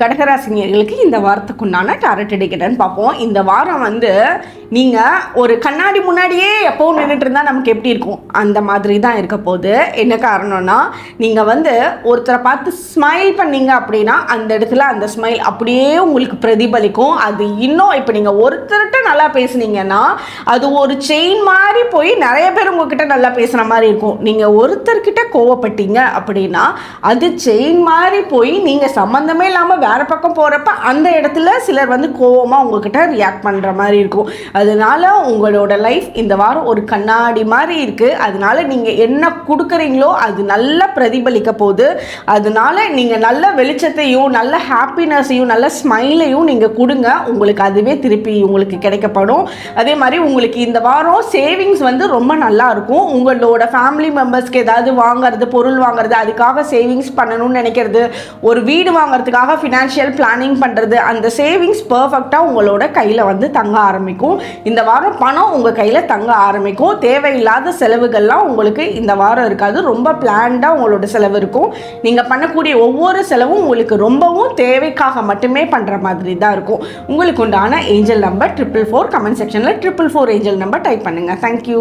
கடகராசினியர்களுக்கு இந்த வாரத்துக்குண்டான டாரட் டிக்கெட்னு பார்ப்போம். இந்த வாரம் நீங்கள் ஒரு கண்ணாடி முன்னாடியே எப்போவும் நின்றுட்டு இருந்தால் நமக்கு எப்படி இருக்கும், அந்த மாதிரி தான் இருக்க போகுது. என்ன காரணம்னா, நீங்கள் ஒருத்தரை பார்த்து ஸ்மைல் பண்ணீங்க அப்படின்னா அந்த இடத்துல அந்த ஸ்மைல் அப்படியே உங்களுக்கு பிரதிபலிக்கும். அது இன்னும் இப்போ நீங்கள் ஒருத்தர்கிட்ட நல்லா பேசுனீங்கன்னா அது ஒரு செயின் மாதிரி போய் நிறைய பேர் உங்ககிட்ட நல்லா பேசுகிற மாதிரி இருக்கும். நீங்கள் ஒருத்தர்கிட்ட கோவப்பட்டீங்க அப்படின்னா அது செயின் மாதிரி போய் நீங்கள் சம்மந்தமே இல்லாமல் வேறு பக்கம் போகிறப்ப அந்த இடத்துல சிலர் கோவமாக உங்ககிட்ட ரியாக்ட் பண்ணுற மாதிரி இருக்கும். அதனால உங்களோட லைஃப் இந்த வாரம் ஒரு கண்ணாடி மாதிரி இருக்குது. அதனால நீங்கள் என்ன கொடுக்குறீங்களோ அது நல்லா பிரதிபலிக்க போகுது. அதனால நீங்கள் நல்ல வெளிச்சத்தையும் நல்ல ஹாப்பினஸையும் நல்ல ஸ்மைலையும் நீங்கள் கொடுங்க. உங்களுக்கு அதுவே திருப்பி உங்களுக்கு கிடைக்கப்படும். அதே மாதிரி உங்களுக்கு இந்த வாரம் சேவிங்ஸ் ரொம்ப நல்லா இருக்கும். உங்களோட ஃபேமிலி மெம்பர்ஸ்க்கு ஏதாவது வாங்கிறது, பொருள் வாங்குறது, அதுக்காக சேவிங்ஸ் பண்ணணும்னு நினைக்கிறது, ஒரு வீடு வாங்குறதுக்காக ஃபினான்ஷியல் பிளானிங் பண்ணுறது, அந்த சேவிங்ஸ் பர்ஃபெக்டாக உங்களோட கையில் தங்க ஆரம்பிக்கும். இந்த வாரம் பணம் உங்கள் கையில் தங்க ஆரம்பிக்கும். தேவையில்லாத செலவுகள்லாம் உங்களுக்கு இந்த வாரம் இருக்காது. ரொம்ப பிளான்டாக உங்களோட செலவு இருக்கும். நீங்கள் பண்ணக்கூடிய ஒவ்வொரு செலவும் உங்களுக்கு ரொம்பவும் தேவைக்காக மட்டுமே பண்ணுற மாதிரி தான் இருக்கும். உங்களுக்கு உண்டான ஏஞ்சல் நம்பர் 444. கமெண்ட் செக்ஷனில் 444 ஏஞ்சல் நம்பர் டைப் பண்ணுங்கள். தேங்க்யூ.